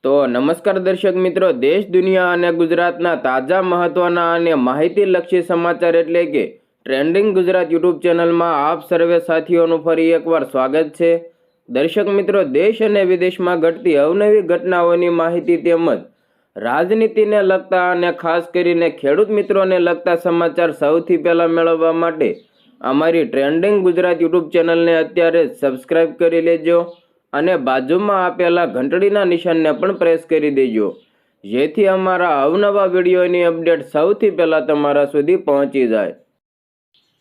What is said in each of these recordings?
તો નમસ્કાર દર્શક મિત્રો, દેશ દુનિયા અને ગુજરાતના તાજા મહત્વના અને માહિતીલક્ષી સમાચાર એટલે કે ટ્રેન્ડિંગ ગુજરાત યુટ્યુબ ચેનલમાં આપ સર્વે સાથીઓનું ફરી એકવાર સ્વાગત છે. દર્શક મિત્રો, દેશ અને વિદેશમાં ઘટતી અવનવી ઘટનાઓની માહિતી તેમજ રાજનીતિને લગતા અને ખાસ કરીને ખેડૂત મિત્રોને લગતા સમાચાર સૌથી પહેલાં મેળવવા માટે અમારી ટ્રેન્ડિંગ ગુજરાત યુટ્યુબ ચેનલને અત્યારે સબસ્ક્રાઈબ કરી લેજો અને બાજુમાં આપેલા ઘંટડીના નિશાનને પણ પ્રેસ કરી દેજો, જેથી અમારા અવનવા વિડીયોની અપડેટ સૌથી પહેલાં તમારા સુધી પહોંચી જાય.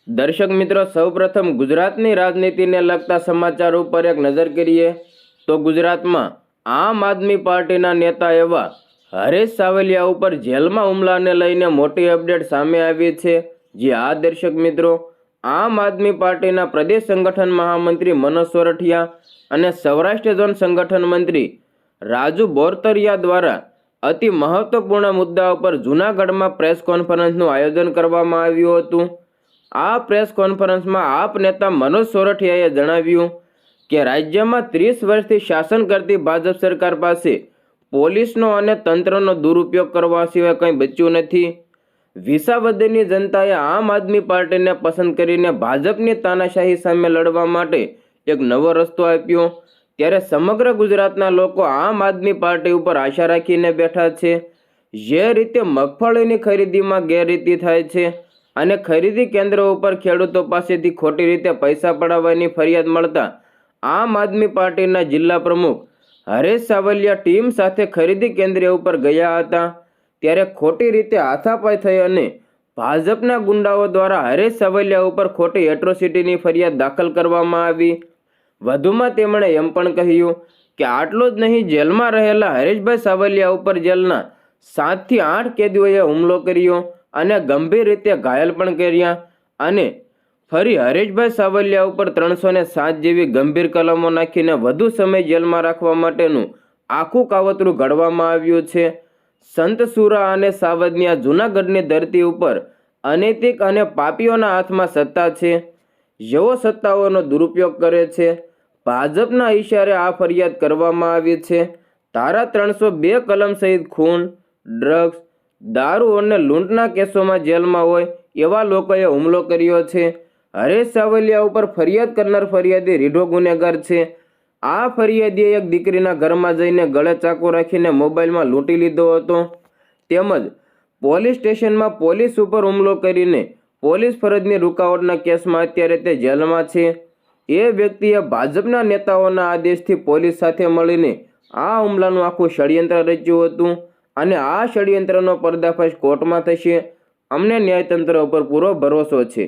દર્શક મિત્રો, સૌપ્રથમ ગુજરાતની રાજનીતિને લગતા સમાચાર ઉપર એક નજર કરીએ તો ગુજરાતમાં આમ આદમી પાર્ટીના નેતા એવા હરેશ સાવલિયા ઉપર જેલમાં હુમલાને લઈને મોટી અપડેટ સામે આવી છે. જે આ દર્શક મિત્રો, આમ આદમી પાર્ટીના પ્રદેશ સંગઠન મહામંત્રી મનોજ સોરઠિયા અને સૌરાષ્ટ્ર ઝોન સંગઠન મંત્રી રાજુ બોરતરિયા દ્વારા અતિ મહત્વપૂર્ણ મુદ્દા ઉપર જૂનાગઢમાં પ્રેસ કોન્ફરન્સનું આયોજન કરવામાં આવ્યું હતું. આ પ્રેસ કોન્ફરન્સમાં આપ નેતા મનોજ સોરઠિયાએ જણાવ્યું કે રાજ્યમાં 30 વર્ષથી શાસન કરતી ભાજપ સરકાર પાસે પોલીસનો અને તંત્રનો દુરુપયોગ કરવા સિવાય કંઈ બચ્યું નથી. વિસાવદરની જનતાએ આમ આદમી પાર્ટીને પસંદ કરીને ભાજપની તાનાશાહી સામે લડવા માટે એક નવો રસ્તો આપ્યો. ત્યારે સમગ્ર ગુજરાતના લોકો આમ આદમી પાર્ટી ઉપર આશા રાખીને બેઠા છે. જે રીતે મગફળીની ખરીદીમાં ગેરરીતિ થાય છે અને ખરીદી કેન્દ્રો ઉપર ખેડૂતો પાસેથી ખોટી રીતે પૈસા પડાવવાની ફરિયાદ મળતા આમ આદમી પાર્ટીના જિલ્લા પ્રમુખ હરેશ સાવલિયા ટીમ સાથે ખરીદી કેન્દ્ર ઉપર ગયા હતા. ત્યારે ખોટી રીતે હાથાપાઈ થઈ અને ભાજપના ગુંડાઓ દ્વારા હરેશ સાવલિયા ઉપર ખોટી એટ્રોસિટીની ફરિયાદ દાખલ કરવામાં આવી. વધુમાં તેમણે એમ પણ કહ્યું કે આટલું જ નહીં, જેલમાં રહેલા હરેશભાઈ સાવલિયા ઉપર જેલના 7 થી 8 કેદીઓએ હુમલો કર્યો અને ગંભીર રીતે ઘાયલ પણ કર્યા અને ફરી હરેશભાઈ સાવલિયા ઉપર 307 જેવી ગંભીર કલમો નાખીને વધુ સમય જેલમાં રાખવા માટેનું આખું કાવતરું ઘડવામાં આવ્યું છે. સંત સુરા અને સાવજની આ જૂનાગઢની ધરતી ઉપર અનૈતિક અને પાપીઓના હાથમાં સત્તા છે, જેઓ સત્તાઓનો દુરુપયોગ કરે છે. ભાજપના ઈશારે આ ફરિયાદ કરવામાં આવી છે. ધારા 302 કલમ સહિત ખૂન, ડ્રગ્સ, દારૂ અને લૂંટના કેસોમાં જેલમાં હોય એવા લોકોએ હુમલો કર્યો છે. હરેશ સાવલિયા ઉપર ફરિયાદ કરનાર ફરિયાદી રીઢો ગુનેગાર છે. આ ફરિયાદીએ એક દીકરીના ઘરમાં જઈને ગળે ચાકુ રાખીને મોબાઈલમાં લૂંટી લીધો હતો. તેમજ પોલીસ સ્ટેશનમાં પોલીસ ઉપર હુમલો કરીને પોલીસ ફરજની રૂકાવટના કેસમાં અત્યારે તે જેલમાં છે. એ વ્યક્તિએ ભાજપના નેતાઓના આદેશથી પોલીસ સાથે મળીને આ હુમલાનું આખું ષડયંત્ર રચ્યું હતું અને આ ષડયંત્રનો પર્દાફાશ કોર્ટમાં થશે. અમને ન્યાયતંત્ર ઉપર પૂરો ભરોસો છે.